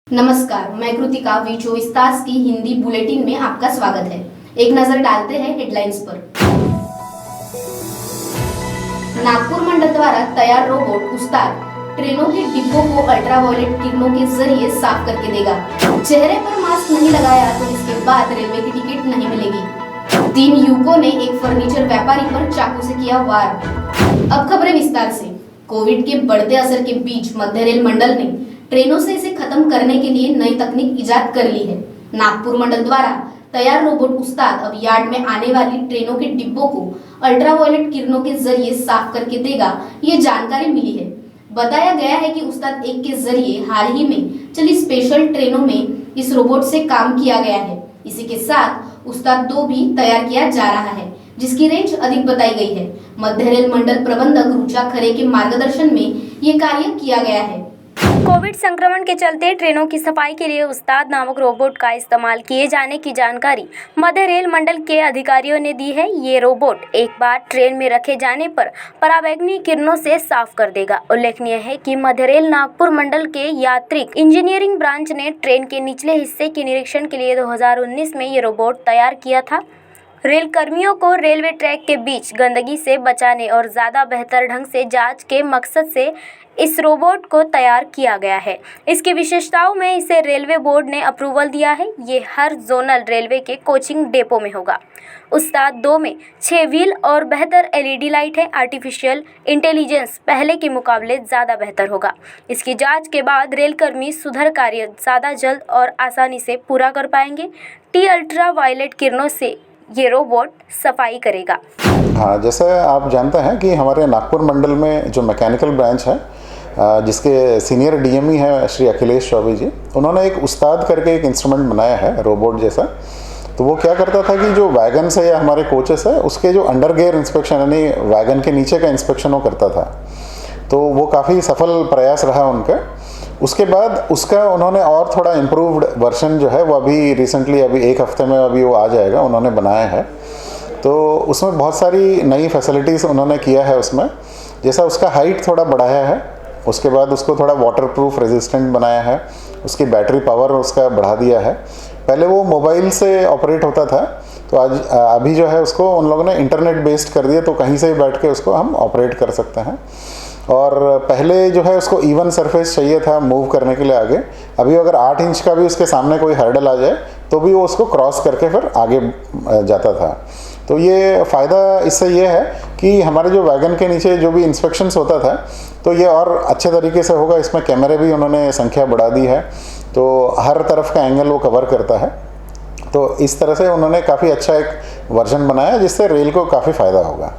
नमस्कार, मैं कृतिका V24 तास की हिंदी बुलेटिन में आपका स्वागत है। एक नजर डालते हैं हेडलाइंस पर। नागपुर मंडल द्वारा तैयार रोबोट उस्ताद ट्रेनों के डिब्बों को अल्ट्रावायलेट किरणों के जरिए साफ करके देगा। चेहरे पर मास्क नहीं लगाया तो इसके बाद रेलवे की टिकट नहीं मिलेगी। 3 युवकों ने एक फर्नीचर व्यापारी पर चाकू से किया वार। अब खबरें विस्तार से। कोविड के बढ़ते असर के बीच मध्य रेल मंडल ने ट्रेनों से इसे खत्म करने के लिए नई तकनीक इजाद कर ली है। नागपुर मंडल द्वारा तैयार रोबोट उस्ताद अब यार्ड में आने वाली ट्रेनों के डिब्बों को अल्ट्रावायलेट किरणों के जरिए साफ करके देगा, ये जानकारी मिली है। बताया गया है कि उस्ताद 1 के जरिए हाल ही में चली स्पेशल ट्रेनों में इस रोबोट से काम किया गया है। इसी के साथ उस्ताद 2 भी तैयार किया जा रहा है, जिसकी रेंज अधिक बताई गई है। मध्य रेल मंडल प्रबंधक रुचा खरे के मार्गदर्शन में ये कार्य किया गया है। कोविड संक्रमण के चलते ट्रेनों की सफाई के लिए उस्ताद नामक रोबोट का इस्तेमाल किए जाने की जानकारी मध्य रेल मंडल के अधिकारियों ने दी है। ये रोबोट एक बार ट्रेन में रखे जाने पर पराबैंगनी किरणों से साफ कर देगा। उल्लेखनीय है कि मध्य रेल नागपुर मंडल के यात्रिक इंजीनियरिंग ब्रांच ने ट्रेन के निचले हिस्से के निरीक्षण के लिए 2019 में ये रोबोट तैयार किया था। रेल कर्मियों को रेलवे ट्रैक के बीच गंदगी से बचाने और ज़्यादा बेहतर ढंग से जांच के मकसद से इस रोबोट को तैयार किया गया है। इसकी विशेषताओं में इसे रेलवे बोर्ड ने अप्रूवल दिया है। ये हर जोनल रेलवे के कोचिंग डेपो में होगा। उस्ताद 2 में 6 व्हील और बेहतर LED लाइट है। आर्टिफिशियल इंटेलिजेंस पहले के मुकाबले ज़्यादा बेहतर होगा। इसकी जांच के बाद रेलकर्मी सुधार कार्य ज़्यादा जल्द और आसानी से पूरा कर पाएंगे। अल्ट्रा वायलेट किरणों से ये रोबोट सफाई करेगा। हाँ, जैसे आप जानते हैं कि हमारे नागपुर मंडल में जो मैकेनिकल ब्रांच है, जिसके सीनियर DME हैं श्री अखिलेश चौबे जी, उन्होंने एक उस्ताद करके एक इंस्ट्रूमेंट बनाया है रोबोट जैसा। तो वो क्या करता था कि जो वैगन है या हमारे कोचेस है, उसके जो अंडर गेयर इंस्पेक्शन यानी वैगन के नीचे का इंस्पेक्शन वो करता था। तो वो काफ़ी सफल प्रयास रहा उनका। उसके बाद उसका उन्होंने और थोड़ा इम्प्रूव्ड वर्जन जो है वो अभी रिसेंटली अभी 1 हफ्ते में अभी वो आ जाएगा, उन्होंने बनाया है। तो उसमें बहुत सारी नई फैसिलिटीज़ उन्होंने किया है उसमें। जैसा उसका हाइट थोड़ा बढ़ाया है, उसके बाद उसको थोड़ा वाटरप्रूफ रेजिस्टेंट बनाया है, उसकी बैटरी पावर उसका बढ़ा दिया है। पहले वो मोबाइल से ऑपरेट होता था, तो आज अभी जो है उसको उन लोगों ने इंटरनेट बेस्ड कर दिया, तो कहीं से ही बैठ के उसको हम ऑपरेट कर सकते हैं। और पहले जो है उसको इवन सरफेस चाहिए था मूव करने के लिए आगे। अभी अगर 8 इंच का भी उसके सामने कोई हर्डल आ जाए तो भी वो उसको क्रॉस करके फिर आगे जाता था। तो ये फ़ायदा इससे ये है कि हमारे जो वैगन के नीचे जो भी इंस्पेक्शंस होता था, तो ये और अच्छे तरीके से होगा। इसमें कैमरे भी उन्होंने संख्या बढ़ा दी है, तो हर तरफ का एंगल वो कवर करता है। तो इस तरह से उन्होंने काफ़ी अच्छा एक वर्जन बनाया जिससे रेल को काफ़ी फ़ायदा होगा।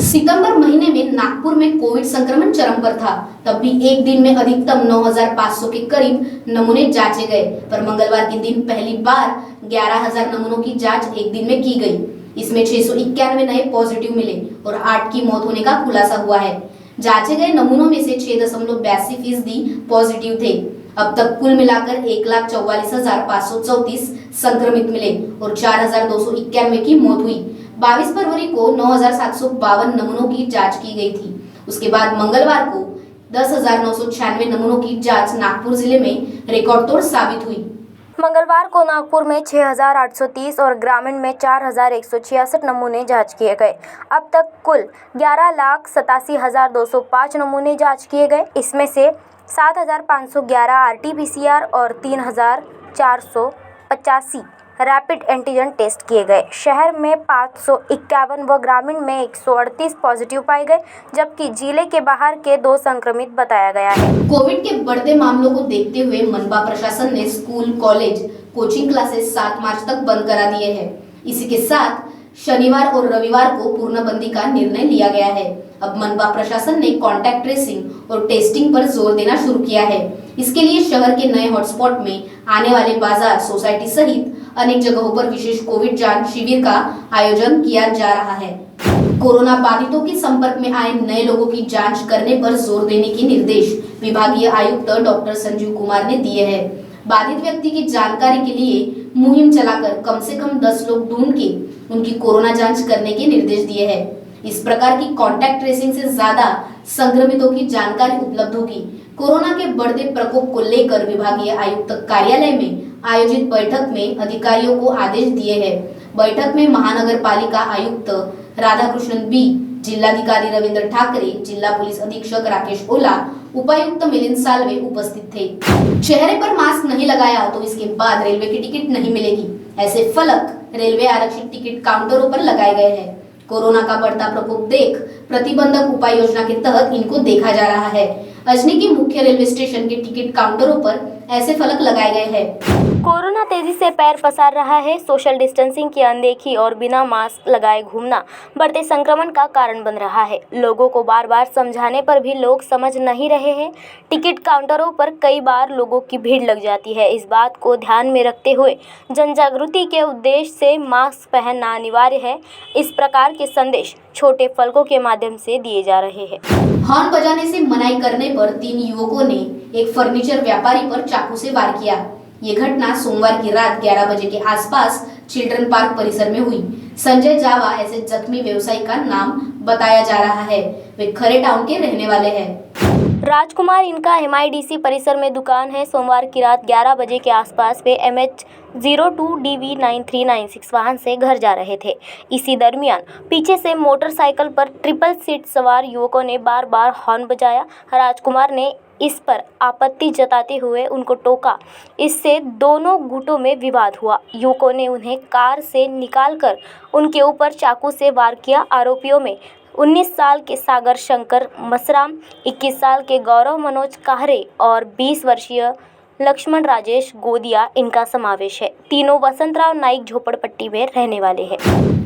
सितंबर महीने में नागपुर में कोविड संक्रमण चरम पर था। तब भी एक दिन में अधिकतम 9,500 के करीब नमूने जांचे गए, पर मंगलवार के दिन पहली बार 11,000 नमूनों की जांच एक दिन में की गई। इसमें 691 नए पॉजिटिव मिले और 8 की मौत होने का खुलासा हुआ है। जांचे गए नमूनों में से 6.82% पॉजिटिव थे। अब तक कुल मिलाकर 1,44,534 संक्रमित मिले और 4,291 की मौत हुई। 22 फरवरी को 9,752 नमूनों की जांच की गई थी। उसके बाद मंगलवार को 10,996 नमूनों की जांच नागपुर जिले में रिकॉर्ड तोड़ साबित हुई। मंगलवार को नागपुर में 6,830 और ग्रामीण में 4,166 नमूने जांच किए गए। अब तक कुल 11,87,205 नमूने जांच किए गए। इसमें से 7,511 RT-PCR और 3,485 रैपिड एंटीजन टेस्ट किए गए। शहर में 551 व ग्रामीण में 138 पॉजिटिव पाए गए, जबकि जिले के बाहर के 2 संक्रमित बताया गया है। कोविड के बढ़ते मामलों को देखते हुए मनपा प्रशासन ने स्कूल, कॉलेज, कोचिंग क्लासेस 7 मार्च तक बंद करा दिए हैं। इसी के साथ शनिवार और रविवार को पूर्णबंदी का निर्णय लिया गया है। अब मनपा प्रशासन ने कॉन्टैक्ट ट्रेसिंग और टेस्टिंग पर जोर देना शुरू किया है। इसके लिए शहर के नए हॉटस्पॉट में आने वाले बाजार, सोसाइटी सहित अनेक जगहों पर विशेष कोविड जांच शिविर का आयोजन किया जा रहा है। कोरोना बाधितों के संपर्क में आए नए लोगों की जांच करने पर जोर देने के निर्देश विभागीय आयुक्त डॉक्टर संजीव कुमार ने दिए हैं। बाधित व्यक्ति की जानकारी के लिए मुहिम चलाकर कम से कम 10 लोग ढूंढ के उनकी कोरोना जांच करने के निर्देश दिए हैं। इस प्रकार की कॉन्टैक्ट ट्रेसिंग से ज्यादा संक्रमितों की जानकारी उपलब्ध होगी। कोरोना के बढ़ते प्रकोप को लेकर विभागीय आयुक्त कार्यालय में आयोजित बैठक में अधिकारियों को आदेश दिए हैं। बैठक में महानगर पालिका आयुक्त राधाकृष्णन बी, जिलाधिकारी रविंद्र ठाकरे, जिला पुलिस अधीक्षक राकेश ओला, उपायुक्त मिलिंद सालवे उपस्थित थे। चेहरे पर मास्क नहीं लगाया तो इसके बाद रेलवे की टिकट नहीं मिलेगी, ऐसे फलक रेलवे आरक्षित टिकट काउंटरों पर लगाए गए हैं। कोरोना का बढ़ता प्रकोप देख प्रतिबंधक उपाय योजना के तहत इनको देखा जा रहा है। अजनी की मुख्य रेलवे स्टेशन के टिकट काउंटरों पर ऐसे फलक लगाए गए हैं। कोरोना तेजी से पैर पसार रहा है। सोशल डिस्टेंसिंग की अनदेखी और बिना मास्क लगाए घूमना बढ़ते संक्रमण का कारण बन रहा है। लोगों को बार बार समझाने पर भी लोग समझ नहीं रहे हैं। टिकट काउंटरों पर कई बार लोगों की भीड़ लग जाती है। इस बात को ध्यान में रखते हुए जन जागृति के उद्देश्य से मास्क पहनना अनिवार्य है। इस प्रकार के संदेश छोटे फलकों के माध्यम से दिए जा रहे हैं। हॉर्न बजाने से मनाही करने पर 3 युवकों ने एक फर्नीचर व्यापारी पर चाकू से वार किया। ये घटना सोमवार की रात 11 बजे के आसपास चिल्ड्रन पार्क परिसर में हुई। संजय जावा ऐसे जख्मी व्यवसायी का नाम बताया जा रहा है। वे खरे टाउन के रहने वाले हैं। राजकुमार इनका MIDC परिसर में दुकान है। सोमवार की रात 11 बजे के आसपास वे MH02DV9396 वाहन से घर जा रहे थे। इसी दरमियान पीछे से मोटरसाइकिल पर ट्रिपल सीट सवार युवकों ने बार बार हॉर्न बजाया। राजकुमार ने इस पर आपत्ति जताते हुए उनको टोका। इससे दोनों गुटों में विवाद हुआ। युवकों ने उन्हें कार से निकालकर उनके ऊपर चाकू से वार किया। आरोपियों में 19 साल के सागर शंकर मसराम, 21 साल के गौरव मनोज काहरे और 20 वर्षीय लक्ष्मण राजेश गोदिया इनका समावेश है। तीनों वसंतराव नाइक झोपड़पट्टी में रहने वाले हैं।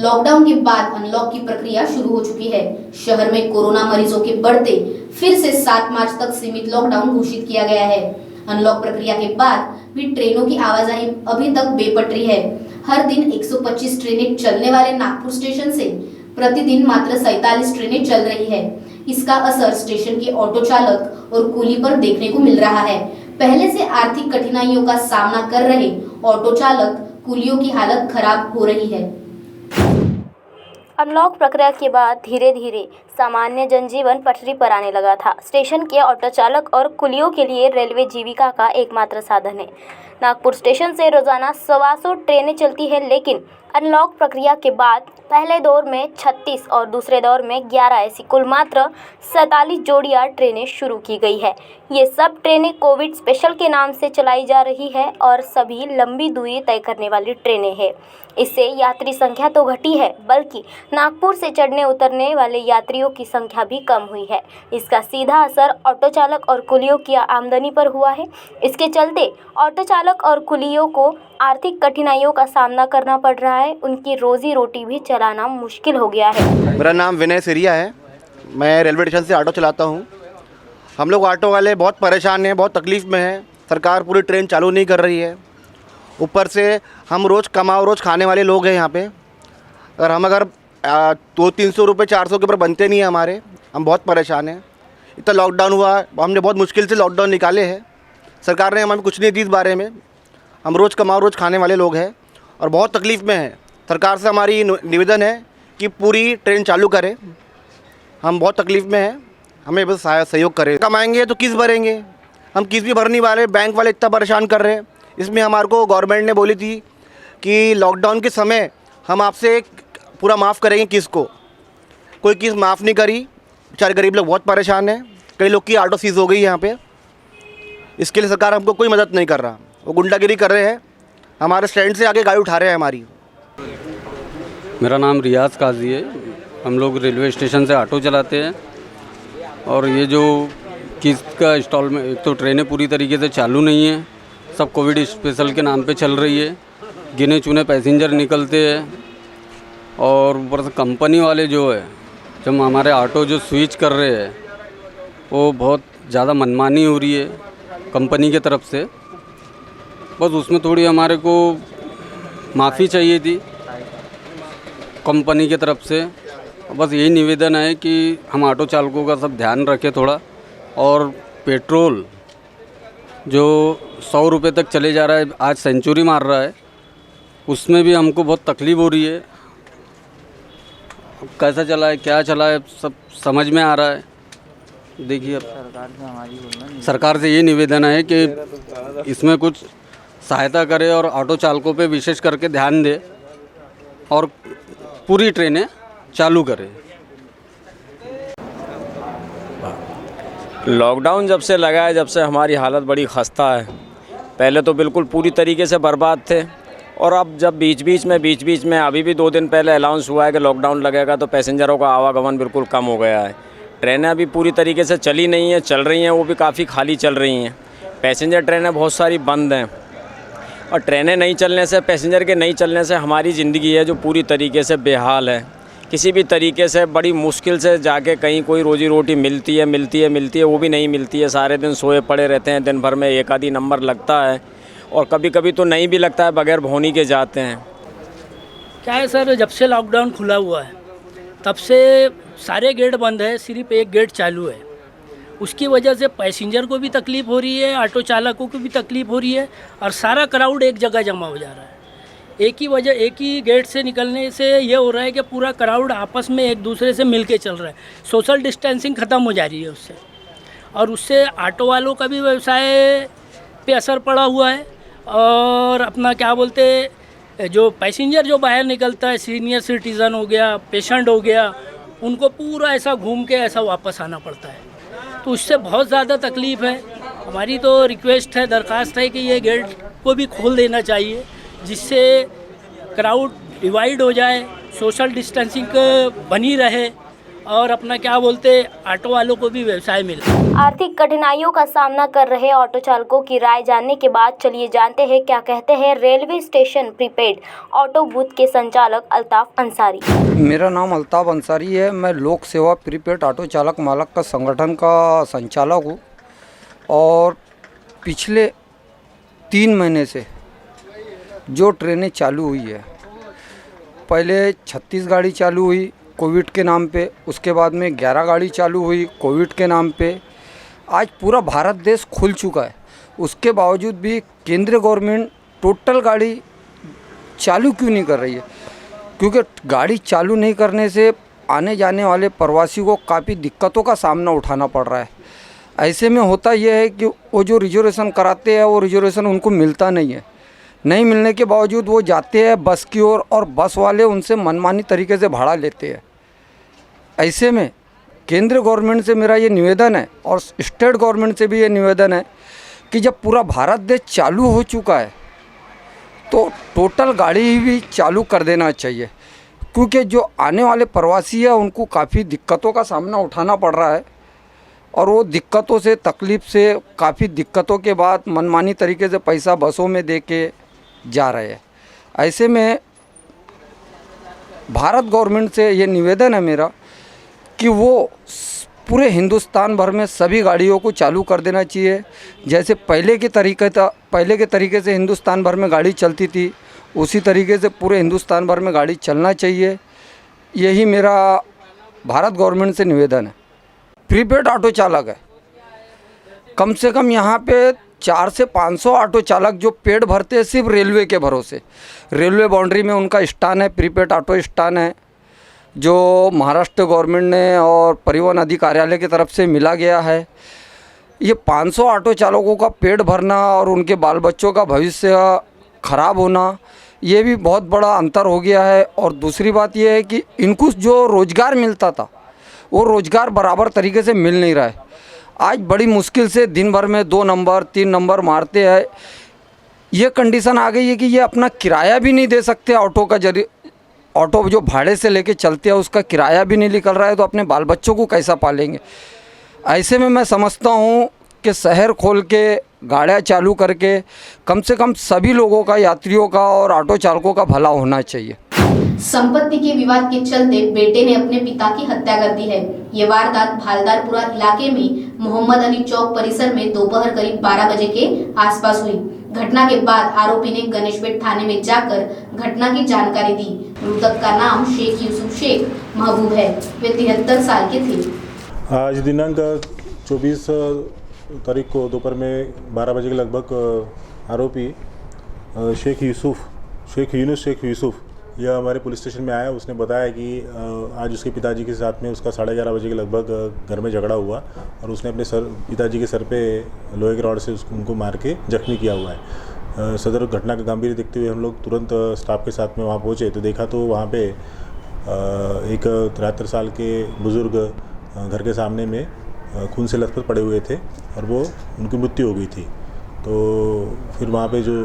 लॉकडाउन के बाद अनलॉक की प्रक्रिया शुरू हो चुकी है। शहर में कोरोना मरीजों के बढ़ते फिर से 7 मार्च तक सीमित लॉकडाउन घोषित किया गया है। अनलॉक प्रक्रिया के बाद भी ट्रेनों की आवाजाही अभी तक बेपटरी है। हर दिन 125 ट्रेनें चलने वाले नागपुर स्टेशन से प्रतिदिन मात्र 47 ट्रेनें चल रही है। इसका असर स्टेशन के ऑटो चालक और कुली पर देखने को मिल रहा है। पहले से आर्थिक कठिनाइयों का सामना कर रहे ऑटो चालक कुलियों की हालत खराब हो रही है। अनलॉक प्रक्रिया के बाद धीरे धीरे सामान्य जनजीवन पटरी पर आने लगा था। स्टेशन के ऑटो चालक और कुलियों के लिए रेलवे जीविका का एकमात्र साधन है। नागपुर स्टेशन से रोजाना 125 ट्रेनें चलती है, लेकिन अनलॉक प्रक्रिया के बाद पहले दौर में 36 और दूसरे दौर में 11 ऐसी कुल मात्र 47 जोड़ियां ट्रेनें शुरू की गई है। ये सब ट्रेनें कोविड स्पेशल के नाम से चलाई जा रही है और सभी लंबी दूरी तय करने वाली ट्रेनें हैं। इससे यात्री संख्या तो घटी है, बल्कि नागपुर से चढ़ने उतरने वाले यात्रियों की संख्या भी कम हुई है। इसका सीधा असर ऑटो चालक और कुलियों की आमदनी पर हुआ है। इसके चलते ऑटो चालक और कुलियों को आर्थिक कठिनाइयों का सामना करना पड़ रहा है। उनकी रोजी रोटी भी चलाना मुश्किल हो गया है। मेरा नाम विनय सिरिया है। मैं रेलवे स्टेशन से ऑटो चलाता हूँ। हम लोग ऑटो वाले बहुत परेशान हैं, बहुत तकलीफ़ में हैं। सरकार पूरी ट्रेन चालू नहीं कर रही है। ऊपर से हम रोज़ कमाओ रोज़ खाने वाले लोग हैं यहाँ पे। अगर 200-300 रुपये 400 के ऊपर बनते नहीं हैं हमारे, हम बहुत परेशान हैं। इतना लॉकडाउन हुआ, हमने बहुत मुश्किल से लॉकडाउन निकाले हैं। सरकार ने हमें कुछ नहीं दी इस बारे में। हम रोज़ कमाओ रोज़ खाने वाले लोग हैं और बहुत तकलीफ़ में हैं। सरकार से हमारी निवेदन है कि पूरी ट्रेन चालू करें। हम बहुत तकलीफ़ में हैं, हमें बस सहयोग करें। कमाएंगे तो किस भरेंगे, हम किस भी भर नहीं वाले। बैंक वाले इतना परेशान कर रहे हैं। इसमें हमारे को गवर्नमेंट ने बोली थी कि लॉकडाउन के समय हम आपसे पूरा माफ़ करेंगे किस्त को। कोई किस्त माफ़ नहीं करी। बेचारे गरीब लोग बहुत परेशान हैं। कई लोग की ऑटो सीज हो गई यहाँ पे। इसके लिए सरकार हमको कोई मदद नहीं कर रहा। वो गुंडागिरी कर रहे हैं, हमारे स्टैंड से आगे गाड़ी उठा रहे हैं हमारी। मेरा नाम रियाज काजी है। हम लोग रेलवे स्टेशन से ऑटो चलाते हैं और ये जो किस्त का इंस्टॉलमेंट, एक तो ट्रेनें पूरी तरीके से चालू नहीं है, सब कोविड स्पेशल के नाम पे चल रही है। गिने चुने पैसेंजर निकलते हैं और ऊपर से कंपनी वाले जो है, जब हमारे ऑटो जो स्विच कर रहे हैं वो बहुत ज़्यादा मनमानी हो रही है कंपनी के तरफ से। बस उसमें थोड़ी हमारे को माफ़ी चाहिए थी कंपनी के तरफ से। बस यही निवेदन है कि हम ऑटो चालकों का सब ध्यान रखें थोड़ा। और पेट्रोल जो 100 रुपये तक चले जा रहा है, आज सेंचुरी मार रहा है, उसमें भी हमको बहुत तकलीफ़ हो रही है। कैसा चला है, क्या चला है, सब समझ में आ रहा है। देखिए सरकार से ये निवेदन है कि इसमें कुछ सहायता करे और ऑटो चालकों पे विशेष करके ध्यान दे और पूरी ट्रेनें चालू करे। लॉकडाउन जब से लगा है, जब से हमारी हालत बड़ी खस्ता है। पहले तो बिल्कुल पूरी तरीके से बर्बाद थे, और अब जब बीच बीच में अभी भी 2 दिन पहले अनाउंस हुआ है कि लॉकडाउन लगेगा, तो पैसेंजरों का आवागमन बिल्कुल कम हो गया है। ट्रेनें अभी पूरी तरीके से चली नहीं हैं, चल रही हैं वो भी काफ़ी खाली चल रही हैं। पैसेंजर ट्रेनें बहुत सारी बंद हैं, और ट्रेनें नहीं चलने से, पैसेंजर के नहीं चलने से हमारी ज़िंदगी है जो पूरी तरीके से बेहाल है। किसी भी तरीके से बड़ी मुश्किल से जाके कहीं कोई रोजी रोटी मिलती है, वो भी नहीं मिलती है। सारे दिन सोए पड़े रहते हैं, दिन भर में एक आधी नंबर लगता है, और कभी कभी तो नहीं भी लगता है, बगैर भोनी के जाते हैं। क्या है सर, जब से लॉकडाउन खुला हुआ है तब से सारे गेट बंद है, सिर्फ एक गेट चालू है। उसकी वजह से पैसेंजर को भी तकलीफ़ हो रही है, ऑटो चालकों को भी तकलीफ़ हो रही है, और सारा क्राउड एक जगह जमा हो जा रहा है। एक ही गेट से निकलने से ये हो रहा है कि पूरा क्राउड आपस में एक दूसरे से मिलके चल रहा है। सोशल डिस्टेंसिंग ख़त्म हो जा रही है उससे, और उससे ऑटो वालों का भी व्यवसाय पे असर पड़ा हुआ है। और अपना क्या बोलते, जो पैसेंजर जो बाहर निकलता है, सीनियर सिटीज़न हो गया, पेशेंट हो गया, उनको पूरा ऐसा घूम के ऐसा वापस आना पड़ता है, तो उससे बहुत ज़्यादा तकलीफ़ है। हमारी तो रिक्वेस्ट है, दरख्वास्त है कि ये गेट को भी खोल देना चाहिए, जिससे क्राउड डिवाइड हो जाए, सोशल डिस्टेंसिंग बनी रहे, और अपना क्या बोलते, ऑटो वालों को भी व्यवसाय मिले। आर्थिक कठिनाइयों का सामना कर रहे ऑटो चालकों की राय जानने के बाद चलिए जानते हैं क्या कहते हैं railway station prepaid auto booth के संचालक अल्ताफ अंसारी। मेरा नाम अल्ताफ अंसारी है। मैं लोक सेवा प्रीपेड ऑटो चालक मालक का संगठन का संचालक हूँ, और पिछले 3 महीने से जो ट्रेनें चालू हुई है, पहले 36 गाड़ी चालू हुई कोविड के नाम पे, उसके बाद में 11 गाड़ी चालू हुई कोविड के नाम पे। आज पूरा भारत देश खुल चुका है, उसके बावजूद भी केंद्रीय गवर्नमेंट टोटल गाड़ी चालू क्यों नहीं कर रही है? क्योंकि गाड़ी चालू नहीं करने से आने जाने वाले प्रवासी को काफ़ी दिक्कतों का सामना उठाना पड़ रहा है। ऐसे में होता यह है कि वो जो रिजर्वेशन कराते हैं, वो रिजर्वेशन उनको मिलता नहीं है। नहीं मिलने के बावजूद वो जाते हैं बस की ओर, और बस वाले उनसे मनमानी तरीके से भाड़ा लेते हैं। ऐसे में केंद्र गवर्नमेंट से मेरा ये निवेदन है, और स्टेट गवर्नमेंट से भी ये निवेदन है कि जब पूरा भारत देश चालू हो चुका है, तो टोटल गाड़ी भी चालू कर देना चाहिए, क्योंकि जो आने वाले प्रवासी हैं उनको काफ़ी दिक्कतों का सामना उठाना पड़ रहा है, और वो दिक्कतों से, तकलीफ़ से, काफ़ी दिक्कतों के बाद मनमानी तरीके से पैसा बसों में दे के जा रहे हैं। ऐसे में भारत गवर्नमेंट से ये निवेदन है मेरा कि वो पूरे हिंदुस्तान भर में सभी गाड़ियों को चालू कर देना चाहिए। जैसे पहले के तरीके से हिंदुस्तान भर में गाड़ी चलती थी, उसी तरीके से पूरे हिंदुस्तान भर में गाड़ी चलना चाहिए। यही मेरा भारत गवर्नमेंट से निवेदन है। प्रीपेड ऑटो चालक है, कम से कम यहाँ पे 400 से 500 ऑटो चालक जो पेड भरते हैं सिर्फ रेलवे के भरोसे। रेलवे बाउंड्री में उनका स्टान है, प्रीपेड ऑटो स्टान है, जो महाराष्ट्र गवर्नमेंट ने और परिवहन अधिकार्यालय की तरफ से मिला गया है। ये 500 ऑटो चालकों का पेड भरना और उनके बाल बच्चों का भविष्य ख़राब होना, ये भी बहुत बड़ा अंतर हो गया है। और दूसरी बात ये है कि इनको जो रोज़गार मिलता था, वो रोज़गार बराबर तरीके से मिल नहीं रहा है। आज बड़ी मुश्किल से दिन भर में 2 नंबर 3 नंबर मारते हैं। ये कंडीशन आ गई है कि ये अपना किराया भी नहीं दे सकते। ऑटो जो भाड़े से लेके चलते हैं उसका किराया भी नहीं निकल रहा है, तो अपने बाल बच्चों को कैसा पालेंगे? ऐसे में मैं समझता हूँ कि शहर खोल के गाड़ियाँ चालू करके कम से कम सभी लोगों का, यात्रियों का और ऑटो चालकों का भला होना चाहिए। संपत्ति के विवाद के चलते बेटे ने अपने पिता की हत्या कर दी है। ये वारदात भालदारपुरा इलाके में मोहम्मद अली चौक परिसर में दोपहर करीब 12 बजे के आसपास हुई। घटना के बाद आरोपी ने गणेशपेट थाने में जाकर घटना की जानकारी दी। मृतक का नाम शेख यूसुफ शेख महबूब है। वे 73 साल के थे। आज दिनांक 24 तारीख को दोपहर में 12 बजे के लगभग आरोपी शेख यूनुस शेख यूसुफ यह हमारे पुलिस स्टेशन में आया। उसने बताया कि आज उसके पिताजी के साथ में उसका 11:30 बजे के लगभग घर में झगड़ा हुआ और उसने अपने पिताजी के सर पे लोहे के रॉड से उनको मार के जख्मी किया हुआ है। सदर घटना का गंभीर देखते हुए हम लोग तुरंत स्टाफ के साथ में वहाँ पहुँचे तो देखा तो वहाँ पे एक 73 साल के बुज़ुर्ग घर के सामने में खून से लथपथ पड़े हुए थे और वो उनकी मृत्यु हो गई थी। तो फिर वहाँ पे जो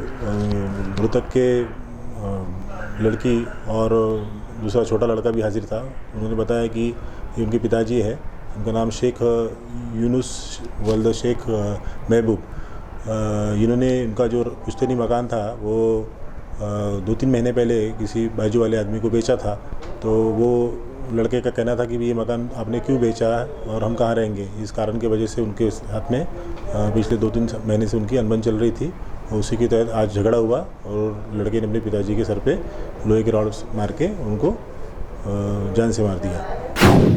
मृतक के लड़की और दूसरा छोटा लड़का भी हाजिर था। उन्होंने बताया कि ये उनके पिताजी है। उनका नाम शेख यूनुस वल्द शेख महबूब। इन्होंने उनका जो पुश्तैनी मकान था वो 2-3 महीने पहले किसी बाजू वाले आदमी को बेचा था। तो वो लड़के का कहना था कि ये मकान आपने क्यों बेचा और हम कहाँ रहेंगे। इस कारण की वजह से उनके साथ में पिछले 2-3 महीने से उनकी अनबन चल रही थी। उसी के तहत आज झगड़ा हुआ और लड़के ने अपने पिताजी के सर पे लोहे के रॉड मार के उनको जान से मार दिया।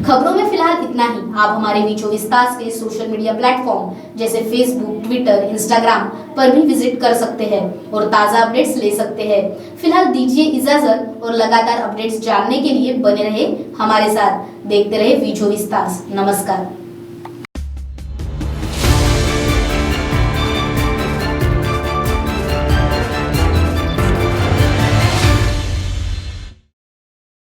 खबरों में फिलहाल इतना ही। आप हमारे वीचो24 के सोशल मीडिया प्लेटफॉर्म जैसे फेसबुक, ट्विटर, इंस्टाग्राम पर भी विजिट कर सकते हैं और ताज़ा अपडेट्स ले सकते हैं। फिलहाल दीजिए इजाजत और लगातार अपडेट्स जानने के लिए बने रहे हमारे साथ। देखते रहे वीचो24। नमस्कार।